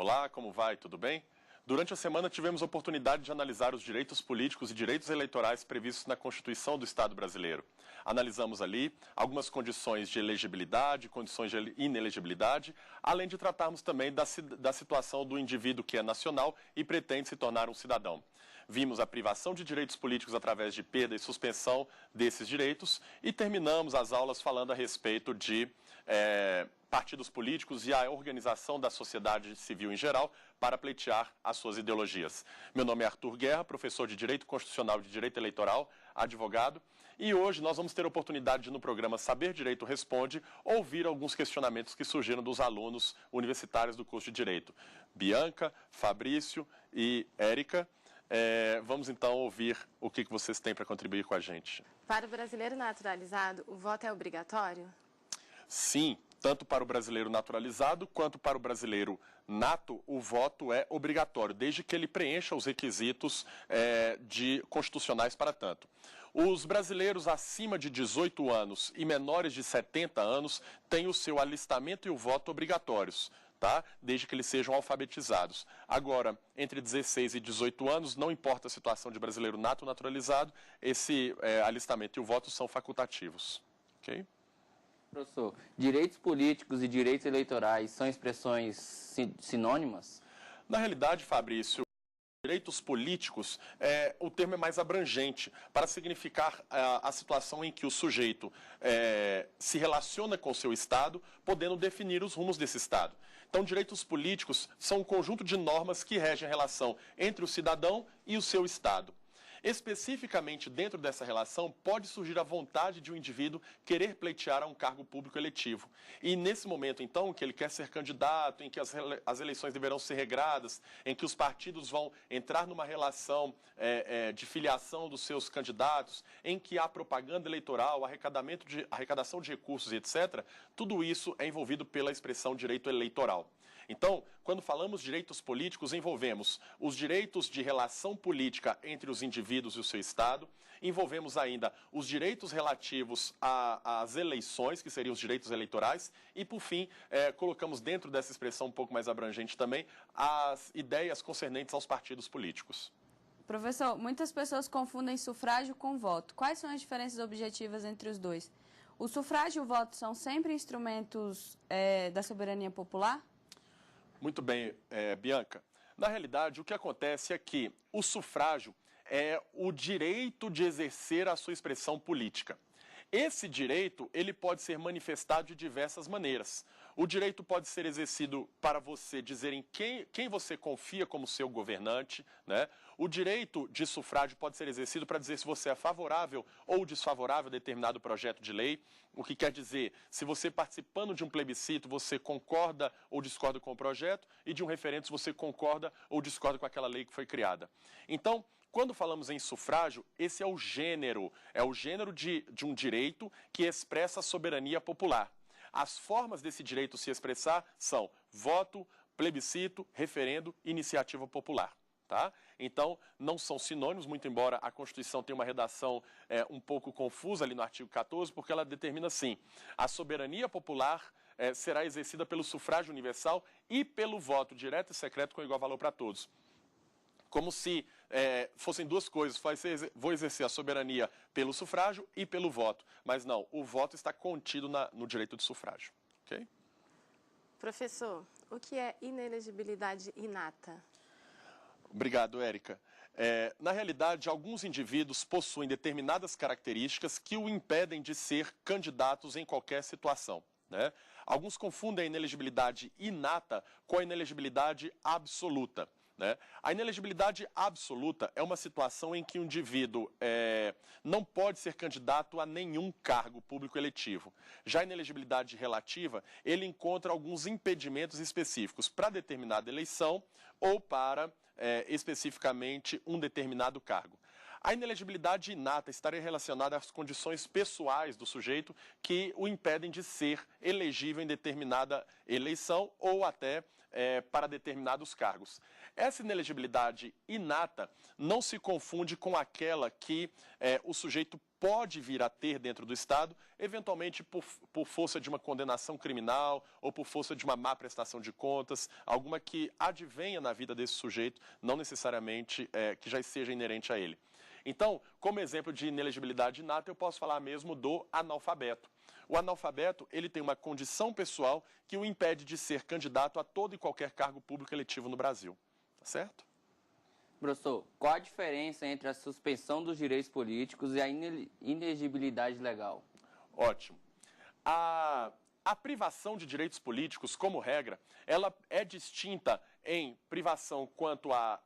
Olá, como vai? Tudo bem? Durante a semana tivemos a oportunidade de analisar os direitos políticos e direitos eleitorais previstos na Constituição do Estado brasileiro. Analisamos ali algumas condições de elegibilidade, condições de inelegibilidade, além de tratarmos também da situação do indivíduo que é nacional e pretende se tornar um cidadão. Vimos a privação de direitos políticos através de perda e suspensão desses direitos e terminamos as aulas falando a respeito de partidos políticos e a organização da sociedade civil em geral para pleitear as suas ideologias. Meu nome é Arthur Guerra, professor de Direito Constitucional e de Direito Eleitoral, advogado, e hoje nós vamos ter a oportunidade de, no programa Saber Direito Responde, ouvir alguns questionamentos que surgiram dos alunos universitários do curso de Direito. Bianca, Fabrício e Érica. Vamos então ouvir o que vocês têm para contribuir com a gente. Para o brasileiro naturalizado, o voto é obrigatório? Sim, tanto para o brasileiro naturalizado quanto para o brasileiro nato, o voto é obrigatório, desde que ele preencha os requisitos constitucionais para tanto. Os brasileiros acima de 18 anos e menores de 70 anos têm o seu alistamento e o voto obrigatórios, tá? Desde que eles sejam alfabetizados. Agora, entre 16 e 18 anos, não importa a situação de brasileiro nato ou naturalizado, esse alistamento e o voto são facultativos. Ok? Professor, direitos políticos e direitos eleitorais são expressões sinônimas? Na realidade, Fabrício, direitos políticos, o termo é mais abrangente para significar a situação em que o sujeito se relaciona com o seu Estado, podendo definir os rumos desse Estado. Então, direitos políticos são um conjunto de normas que regem a relação entre o cidadão e o seu Estado. Especificamente dentro dessa relação, pode surgir a vontade de um indivíduo querer pleitear a um cargo público eletivo. E nesse momento, então, que ele quer ser candidato, em que as eleições deverão ser regradas, em que os partidos vão entrar numa relação de filiação dos seus candidatos, em que há propaganda eleitoral, arrecadação de recursos, etc., tudo isso é envolvido pela expressão direito eleitoral. Então, quando falamos de direitos políticos, envolvemos os direitos de relação política entre os indivíduos e o seu Estado, envolvemos ainda os direitos relativos às eleições, que seriam os direitos eleitorais, e, por fim, colocamos dentro dessa expressão um pouco mais abrangente também as ideias concernentes aos partidos políticos. Professor, muitas pessoas confundem sufrágio com voto. Quais são as diferenças objetivas entre os dois? O sufrágio e o voto são sempre instrumentos da soberania popular? Muito bem, Bianca. Na realidade, o que acontece é que o sufrágio é o direito de exercer a sua expressão política. Esse direito, ele pode ser manifestado de diversas maneiras. O direito pode ser exercido para você dizer em quem você confia como seu governante, né? O direito de sufrágio pode ser exercido para dizer se você é favorável ou desfavorável a determinado projeto de lei, o que quer dizer, se você participando de um plebiscito, você concorda ou discorda com o projeto, e de um referendo, se você concorda ou discorda com aquela lei que foi criada. Então, quando falamos em sufrágio, esse é o gênero de um direito que expressa a soberania popular. As formas desse direito se expressar são voto, plebiscito, referendo, iniciativa popular. Tá? Então, não são sinônimos, muito embora a Constituição tenha uma redação um pouco confusa ali no artigo 14, porque ela determina assim, a soberania popular será exercida pelo sufrágio universal e pelo voto direto e secreto com igual valor para todos. Como se fossem duas coisas, vou exercer a soberania pelo sufrágio e pelo voto. Mas não, o voto está contido no direito de sufrágio. Okay? Professor, o que é inelegibilidade inata? Obrigado, Érica. Na realidade, alguns indivíduos possuem determinadas características que o impedem de ser candidatos em qualquer situação, né? Alguns confundem a inelegibilidade inata com a inelegibilidade absoluta. Né? A inelegibilidade absoluta é uma situação em que o indivíduo não pode ser candidato a nenhum cargo público eletivo. Já a inelegibilidade relativa, ele encontra alguns impedimentos específicos para determinada eleição ou para, especificamente, um determinado cargo. A inelegibilidade inata estaria relacionada às condições pessoais do sujeito que o impedem de ser elegível em determinada eleição ou até para determinados cargos. Essa inelegibilidade inata não se confunde com aquela que o sujeito pode vir a ter dentro do Estado, eventualmente por força de uma condenação criminal ou por força de uma má prestação de contas, alguma que advenha na vida desse sujeito, não necessariamente que já seja inerente a ele. Então, como exemplo de inelegibilidade inata, eu posso falar mesmo do analfabeto. O analfabeto, ele tem uma condição pessoal que o impede de ser candidato a todo e qualquer cargo público eletivo no Brasil. Tá certo? Professor, qual a diferença entre a suspensão dos direitos políticos e a inelegibilidade legal? Ótimo. A privação de direitos políticos, como regra, ela é distinta em privação quanto à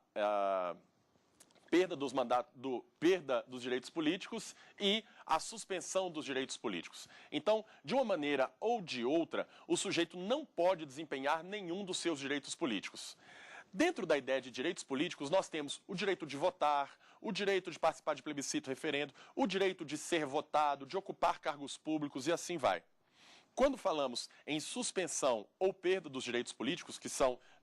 perda dos direitos políticos e a suspensão dos direitos políticos. Então, de uma maneira ou de outra, o sujeito não pode desempenhar nenhum dos seus direitos políticos. Dentro da ideia de direitos políticos, nós temos o direito de votar, o direito de participar de plebiscito, referendo, o direito de ser votado, de ocupar cargos públicos e assim vai. Quando falamos em suspensão ou perda dos direitos políticos, que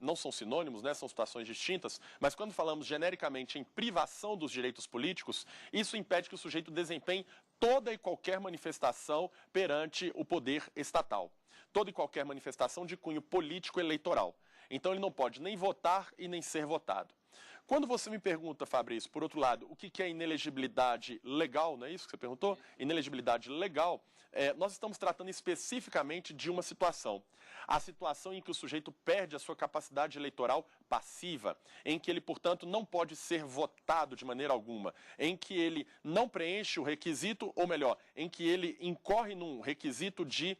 não são sinônimos, né, são situações distintas, mas quando falamos genericamente em privação dos direitos políticos, isso impede que o sujeito desempenhe toda e qualquer manifestação perante o poder estatal. Toda e qualquer manifestação de cunho político eleitoral. Então ele não pode nem votar e nem ser votado. Quando você me pergunta, Fabrício, por outro lado, o que é inelegibilidade legal, não é isso que você perguntou? Inelegibilidade legal, nós estamos tratando especificamente de uma situação. A situação em que o sujeito perde a sua capacidade eleitoral passiva, em que ele, portanto, não pode ser votado de maneira alguma, em que ele não preenche o requisito, ou melhor, em que ele incorre num requisito de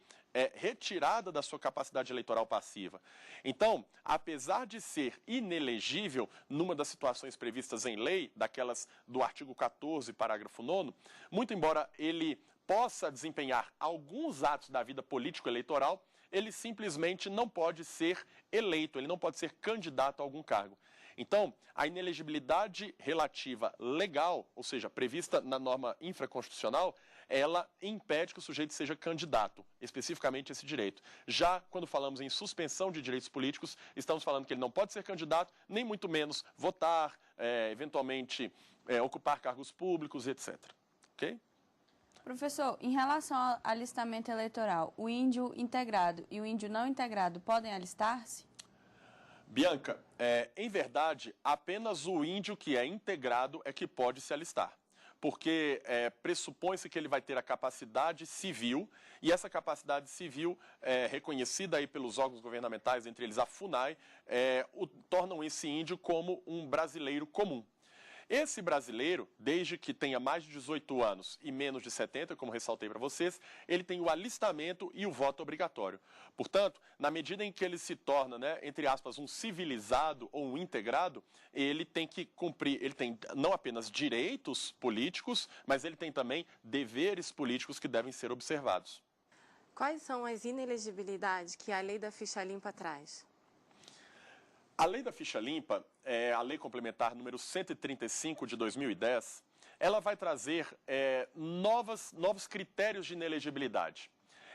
retirada da sua capacidade eleitoral passiva. Então, apesar de ser inelegível numa das situações previstas em lei, daquelas do artigo 14, parágrafo 9º, muito embora ele possa desempenhar alguns atos da vida político-eleitoral, ele simplesmente não pode ser eleito, ele não pode ser candidato a algum cargo. Então, a inelegibilidade relativa legal, ou seja, prevista na norma infraconstitucional, ela impede que o sujeito seja candidato, especificamente esse direito. Já quando falamos em suspensão de direitos políticos, estamos falando que ele não pode ser candidato, nem muito menos votar, eventualmente ocupar cargos públicos, etc. Ok? Professor, em relação ao alistamento eleitoral, o índio integrado e o índio não integrado podem alistar-se? Bianca, em verdade, apenas o índio que é integrado é que pode se alistar. Porque pressupõe-se que ele vai ter a capacidade civil, e essa capacidade civil, reconhecida aí pelos órgãos governamentais, entre eles a FUNAI, tornam esse índio como um brasileiro comum. Esse brasileiro, desde que tenha mais de 18 anos e menos de 70, como ressaltei para vocês, ele tem o alistamento e o voto obrigatório. Portanto, na medida em que ele se torna, entre aspas, um civilizado ou um integrado, ele tem que cumprir, ele tem não apenas direitos políticos, mas ele tem também deveres políticos que devem ser observados. Quais são as inelegibilidades que a lei da ficha limpa traz? A lei da ficha limpa, a lei complementar número 135 de 2010, ela vai trazer novos critérios de inelegibilidade.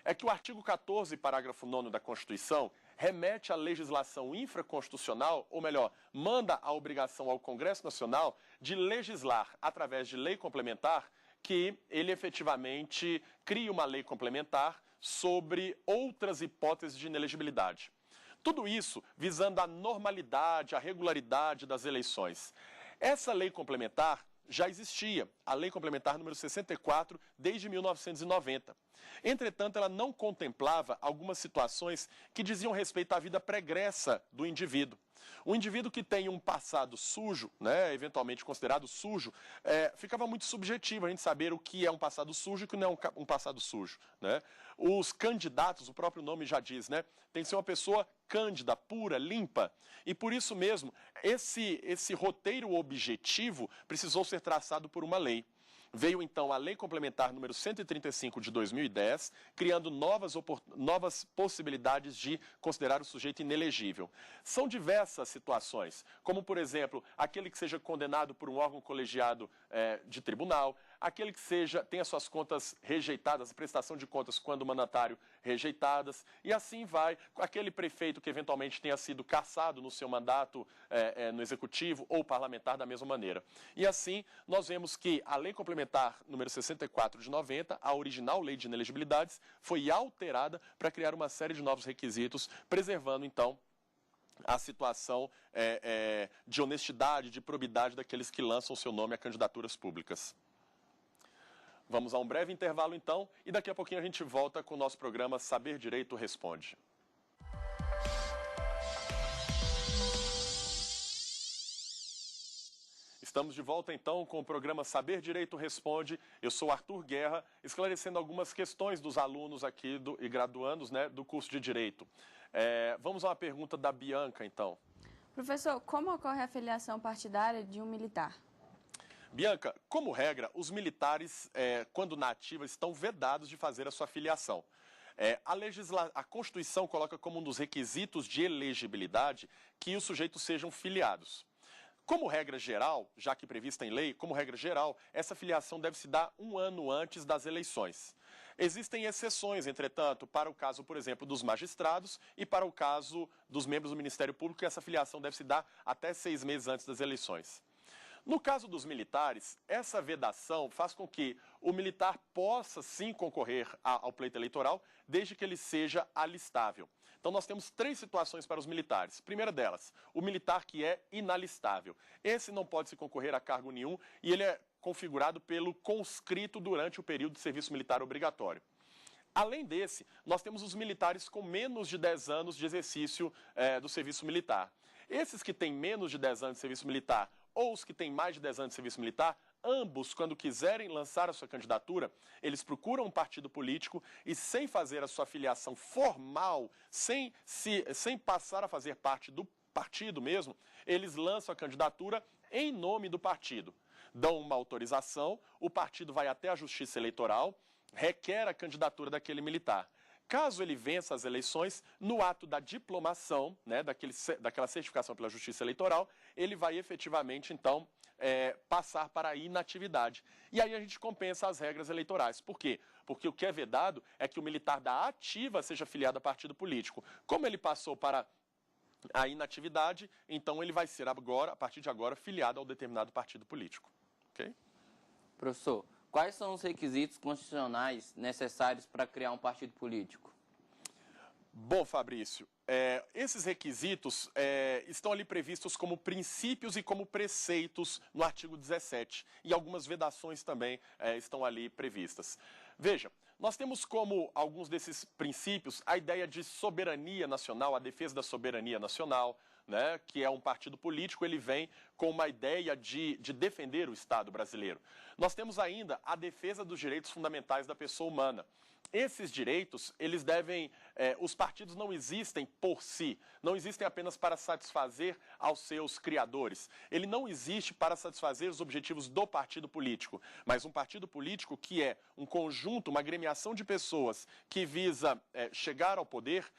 É que o artigo 14, parágrafo 9º da Constituição, remete à legislação infraconstitucional, ou melhor, manda a obrigação ao Congresso Nacional de legislar através de lei complementar, que ele efetivamente crie uma lei complementar sobre outras hipóteses de inelegibilidade. Tudo isso visando a normalidade, a regularidade das eleições. Essa lei complementar já existia, a lei complementar número 64, desde 1990. Entretanto, ela não contemplava algumas situações que diziam respeito à vida pregressa do indivíduo. O indivíduo que tem um passado sujo, eventualmente considerado sujo, ficava muito subjetivo a gente saber o que é um passado sujo e o que não é um passado sujo. Os candidatos, o próprio nome já diz, tem que ser uma pessoa cândida, pura, limpa. E por isso mesmo, esse roteiro objetivo precisou ser traçado por uma lei. Veio então a Lei Complementar número 135 de 2010, criando novas possibilidades de considerar o sujeito inelegível. São diversas situações, como por exemplo, aquele que seja condenado por um órgão colegiado de tribunal, aquele que tenha suas contas rejeitadas, a prestação de contas quando mandatário rejeitadas, e assim vai, aquele prefeito que eventualmente tenha sido cassado no seu mandato no executivo ou parlamentar da mesma maneira. E assim, nós vemos que a Lei Complementar número 64 de 90, a original Lei de Inelegibilidades, foi alterada para criar uma série de novos requisitos, preservando então a situação de honestidade, de probidade daqueles que lançam seu nome a candidaturas públicas. Vamos a um breve intervalo, então, e daqui a pouquinho a gente volta com o nosso programa Saber Direito Responde. Estamos de volta, então, com o programa Saber Direito Responde. Eu sou Arthur Guerra, esclarecendo algumas questões dos alunos aqui e graduandos, né, do curso de Direito. Vamos a uma pergunta da Bianca, então. Professor, como ocorre a filiação partidária de um militar? Bianca, como regra, os militares, quando na ativa, estão vedados de fazer a sua filiação. A Constituição coloca como um dos requisitos de elegibilidade que os sujeitos sejam filiados. Como regra geral, já que prevista em lei, como regra geral, essa filiação deve se dar um ano antes das eleições. Existem exceções, entretanto, para o caso, por exemplo, dos magistrados e para o caso dos membros do Ministério Público, que essa filiação deve se dar até 6 meses antes das eleições. No caso dos militares, essa vedação faz com que o militar possa sim concorrer ao pleito eleitoral, desde que ele seja alistável. Então nós temos 3 situações para os militares. Primeira delas, o militar que é inalistável. Esse não pode se concorrer a cargo nenhum e ele é configurado pelo conscrito durante o período de serviço militar obrigatório. Além desse, nós temos os militares com menos de 10 anos de exercício do serviço militar. Esses que têm menos de 10 anos de serviço militar ou os que têm mais de 10 anos de serviço militar, ambos, quando quiserem lançar a sua candidatura, eles procuram um partido político e, sem fazer a sua filiação formal, sem passar a fazer parte do partido mesmo, eles lançam a candidatura em nome do partido. Dão uma autorização, o partido vai até a Justiça Eleitoral, requer a candidatura daquele militar. Caso ele vença as eleições, no ato da diplomação, né, daquela certificação pela Justiça Eleitoral, ele vai efetivamente, então, passar para a inatividade. E aí a gente compensa as regras eleitorais. Por quê? Porque o que é vedado é que o militar da ativa seja filiado a partido político. Como ele passou para a inatividade, então ele vai ser agora, a partir de agora, filiado ao determinado partido político. Ok? Professor, quais são os requisitos constitucionais necessários para criar um partido político? Bom, Fabrício, esses requisitos estão ali previstos como princípios e como preceitos no artigo 17. E algumas vedações também estão ali previstas. Veja, nós temos como alguns desses princípios a ideia de soberania nacional, a defesa da soberania nacional, né, que é um partido político, ele vem com uma ideia de defender o Estado brasileiro. Nós temos ainda a defesa dos direitos fundamentais da pessoa humana. Esses direitos, eles devem, os partidos não existem por si, não existem apenas para satisfazer aos seus criadores. Ele não existe para satisfazer os objetivos do partido político, mas um partido político que é um conjunto, uma agremiação de pessoas que visa chegar ao poder,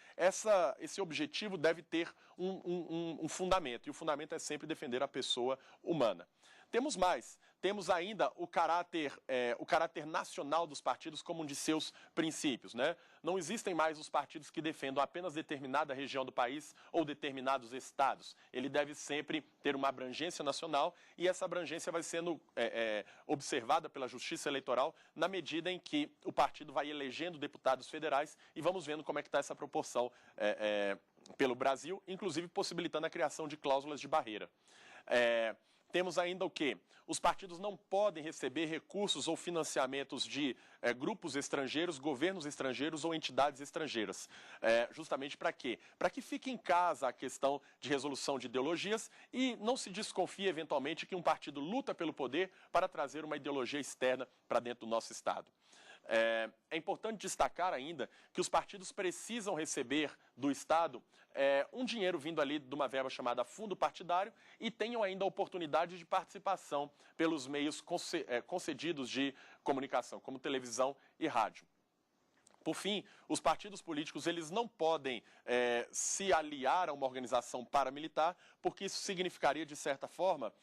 esse objetivo deve ter um fundamento, e o fundamento é sempre defender a pessoa humana. Temos mais, temos ainda o caráter nacional dos partidos como um de seus princípios, né? Não existem mais os partidos que defendam apenas determinada região do país ou determinados estados. Ele deve sempre ter uma abrangência nacional e essa abrangência vai sendo observada pela Justiça Eleitoral na medida em que o partido vai elegendo deputados federais e vamos vendo como é que está essa proporção pelo Brasil, inclusive possibilitando a criação de cláusulas de barreira. Temos ainda o quê? Os partidos não podem receber recursos ou financiamentos de grupos estrangeiros, governos estrangeiros ou entidades estrangeiras. Justamente para quê? Para que fique em casa a questão de resolução de ideologias e não se desconfie eventualmente que um partido luta pelo poder para trazer uma ideologia externa para dentro do nosso Estado. É importante destacar ainda que os partidos precisam receber do Estado um dinheiro vindo ali de uma verba chamada fundo partidário e tenham ainda a oportunidade de participação pelos meios concedidos de comunicação, como televisão e rádio. Por fim, os partidos políticos eles não podem se aliar a uma organização paramilitar, porque isso significaria, de certa forma,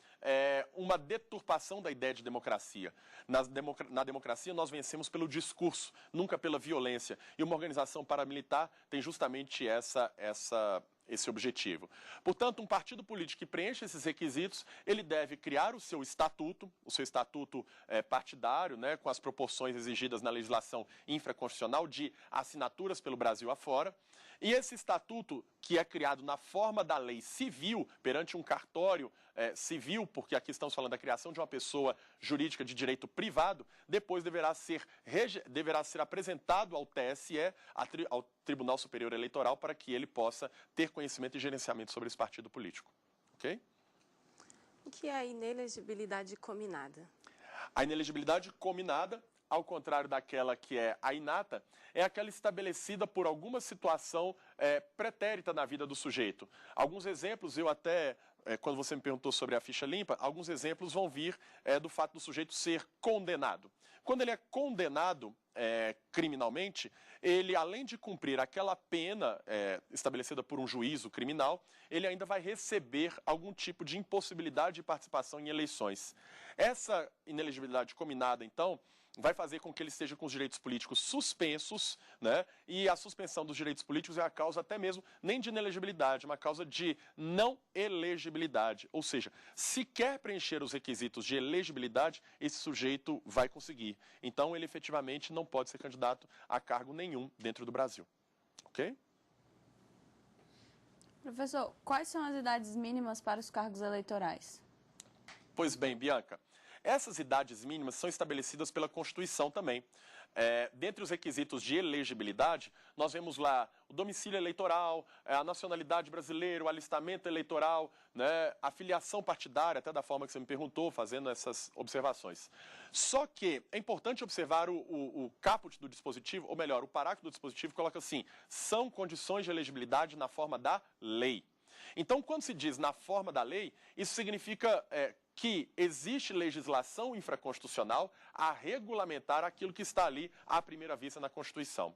uma deturpação da ideia de democracia. Na democracia, nós vencemos pelo discurso, nunca pela violência. E uma organização paramilitar tem justamente esse objetivo. Portanto, um partido político que preenche esses requisitos, ele deve criar o seu estatuto partidário, né, com as proporções exigidas na legislação infraconstitucional de assinaturas pelo Brasil afora. E esse estatuto, que é criado na forma da lei civil, perante um cartório civil, porque aqui estamos falando da criação de uma pessoa jurídica de direito privado, depois deverá ser apresentado ao TSE, ao Tribunal Superior Eleitoral, para que ele possa ter conhecimento e gerenciamento sobre esse partido político. Ok? O que é a inelegibilidade cominada? A inelegibilidade cominada, ao contrário daquela que é a inata, é aquela estabelecida por alguma situação pretérita na vida do sujeito. Alguns exemplos, eu até, quando você me perguntou sobre a ficha limpa, alguns exemplos vão vir do fato do sujeito ser condenado. Quando ele é condenado criminalmente, ele, além de cumprir aquela pena estabelecida por um juízo criminal, ele ainda vai receber algum tipo de impossibilidade de participação em eleições. Essa inelegibilidade cominada, então, vai fazer com que ele esteja com os direitos políticos suspensos, né? E a suspensão dos direitos políticos é a causa até mesmo nem de inelegibilidade, é uma causa de não elegibilidade. Ou seja, se quer preencher os requisitos de elegibilidade, esse sujeito vai conseguir. Então, ele efetivamente não pode ser candidato a cargo nenhum dentro do Brasil. Ok? Professor, quais são as idades mínimas para os cargos eleitorais? Pois bem, Bianca, essas idades mínimas são estabelecidas pela Constituição também. Dentre os requisitos de elegibilidade, nós vemos lá o domicílio eleitoral, a nacionalidade brasileira, o alistamento eleitoral, né, a filiação partidária, até da forma que você me perguntou, fazendo essas observações. Só que é importante observar o caput do dispositivo, ou melhor, o parágrafo do dispositivo coloca assim: são condições de elegibilidade na forma da lei. Então, quando se diz na forma da lei, isso significa que existe legislação infraconstitucional a regulamentar aquilo que está ali à primeira vista na Constituição.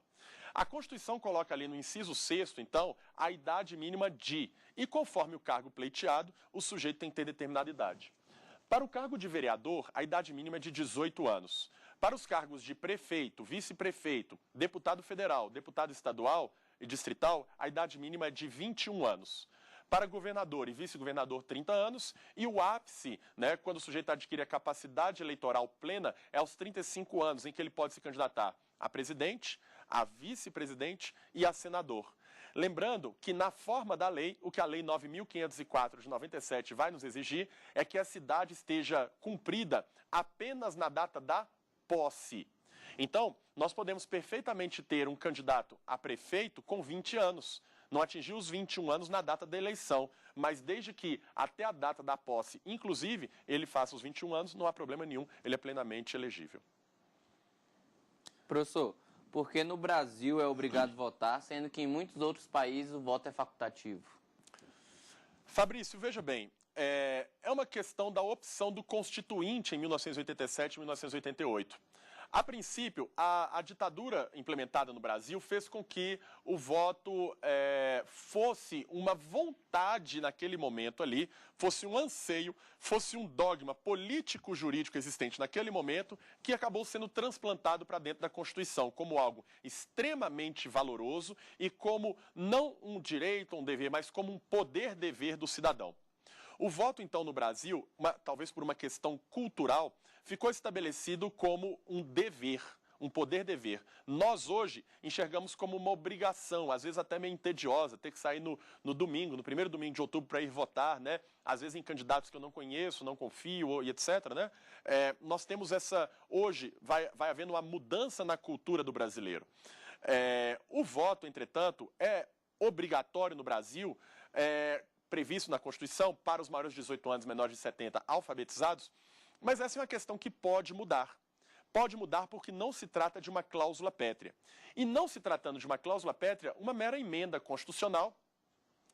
A Constituição coloca ali no inciso 6º, então, a idade mínima de, e conforme o cargo pleiteado, o sujeito tem que ter determinada idade. Para o cargo de vereador, a idade mínima é de 18 anos. Para os cargos de prefeito, vice-prefeito, deputado federal, deputado estadual e distrital, a idade mínima é de 21 anos. Para governador e vice-governador, 30 anos, e o ápice, né, quando o sujeito adquire a capacidade eleitoral plena, é aos 35 anos, em que ele pode se candidatar a presidente, a vice-presidente e a senador. Lembrando que, na forma da lei, o que a Lei 9.504 de 97 vai nos exigir é que essa idade esteja cumprida apenas na data da posse. Então, nós podemos perfeitamente ter um candidato a prefeito com 20 anos. Não atingiu os 21 anos na data da eleição, mas desde que até a data da posse, inclusive, ele faça os 21 anos, não há problema nenhum, ele é plenamente elegível. Professor, por que no Brasil é obrigado a votar, sendo que em muitos outros países o voto é facultativo? Fabrício, veja bem, é uma questão da opção do Constituinte em 1987 e 1988. A princípio, a ditadura implementada no Brasil fez com que o voto fosse uma vontade naquele momento ali, fosse um anseio, fosse um dogma político-jurídico existente naquele momento, que acabou sendo transplantado para dentro da Constituição como algo extremamente valoroso e como não um direito ou um dever, mas como um poder-dever do cidadão. O voto, então, no Brasil, talvez por uma questão cultural, ficou estabelecido como um dever, um poder-dever. Nós, hoje, enxergamos como uma obrigação, às vezes até meio entediosa, ter que sair no domingo, no primeiro domingo de outubro, para ir votar, né? Às vezes em candidatos que eu não conheço, não confio, e etc., né? Nós temos hoje, vai havendo uma mudança na cultura do brasileiro. O voto, entretanto, é obrigatório no Brasil, previsto na Constituição, para os maiores de 18 anos, menores de 70, alfabetizados, mas essa é uma questão que pode mudar. Pode mudar porque não se trata de uma cláusula pétrea. E não se tratando de uma cláusula pétrea, uma mera emenda constitucional,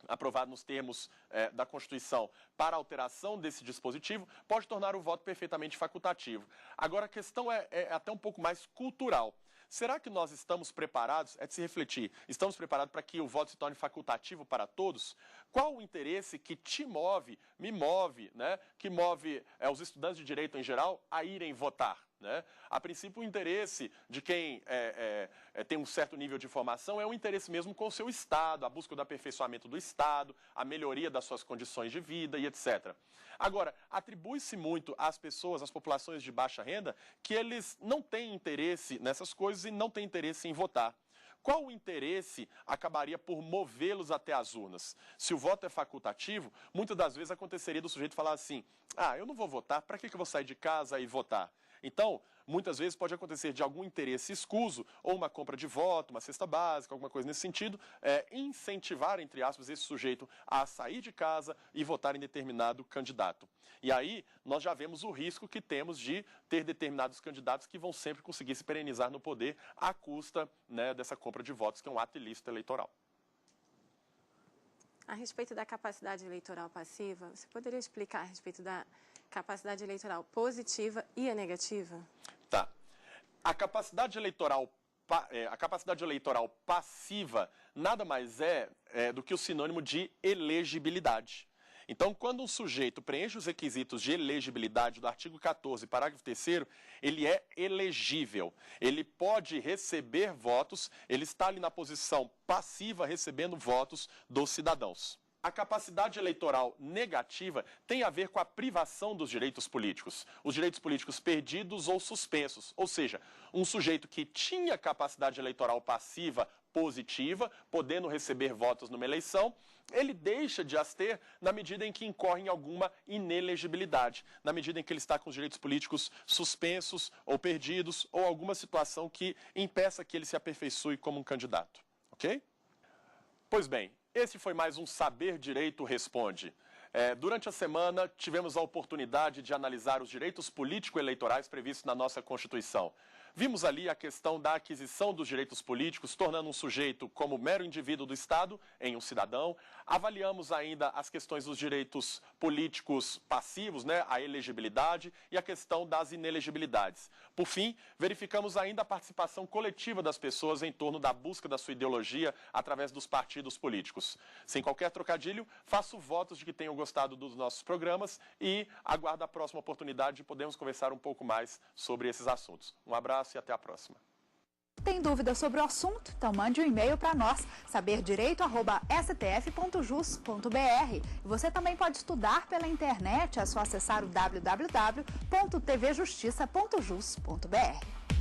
aprovada nos termos da Constituição para alteração desse dispositivo, pode tornar o voto perfeitamente facultativo. Agora, a questão é até um pouco mais cultural. será que nós estamos preparados, é de se refletir, estamos preparados para que o voto se torne facultativo para todos? Qual o interesse que te move, me move, né, que move os estudantes de direito em geral a irem votar? Né? A princípio, o interesse de quem tem um certo nível de formação é um interesse mesmo com o seu Estado, a busca do aperfeiçoamento do Estado, a melhoria das suas condições de vida e etc. Agora, atribui-se muito às pessoas, às populações de baixa renda, que eles não têm interesse nessas coisas e não têm interesse em votar. Qual o interesse acabaria por movê-los até as urnas? Se o voto é facultativo, muitas das vezes aconteceria do sujeito falar assim, eu não vou votar, para que eu vou sair de casa e votar? Então, muitas vezes pode acontecer de algum interesse escuso, ou uma compra de voto, uma cesta básica, alguma coisa nesse sentido, incentivar, entre aspas, esse sujeito a sair de casa e votar em determinado candidato. E aí, nós já vemos o risco que temos de ter determinados candidatos que vão sempre conseguir se perenizar no poder à custa, né, dessa compra de votos, que é um ato ilícito eleitoral. A respeito da capacidade eleitoral passiva, você poderia explicar a respeito da capacidade eleitoral positiva e a negativa? Tá. A capacidade eleitoral passiva nada mais é do que o sinônimo de elegibilidade. Então, quando um sujeito preenche os requisitos de elegibilidade do artigo 14, parágrafo 3º, ele é elegível. Ele pode receber votos, ele está ali na posição passiva recebendo votos dos cidadãos. A capacidade eleitoral negativa tem a ver com a privação dos direitos políticos. Os direitos políticos perdidos ou suspensos. Ou seja, um sujeito que tinha capacidade eleitoral passiva positiva, podendo receber votos numa eleição, ele deixa de as ter na medida em que incorre em alguma inelegibilidade, na medida em que ele está com os direitos políticos suspensos ou perdidos, ou alguma situação que impeça que ele se aperfeiçoe como um candidato. Ok? Pois bem, esse foi mais um Saber Direito Responde. Durante a semana, tivemos a oportunidade de analisar os direitos político-eleitorais previstos na nossa Constituição. Vimos ali a questão da aquisição dos direitos políticos, tornando um sujeito como mero indivíduo do Estado em um cidadão. Avaliamos ainda as questões dos direitos políticos passivos, né, a elegibilidade e a questão das inelegibilidades. Por fim, verificamos ainda a participação coletiva das pessoas em torno da busca da sua ideologia através dos partidos políticos. Sem qualquer trocadilho, faço votos de que tenham gostado dos nossos programas e aguardo a próxima oportunidade de podermos conversar um pouco mais sobre esses assuntos. Um abraço e até a próxima. Tem dúvida sobre o assunto? Então mande um e-mail para nós, saberdireito@stf.jus.br. Você também pode estudar pela internet, é só acessar o www.tvjustiça.jus.br.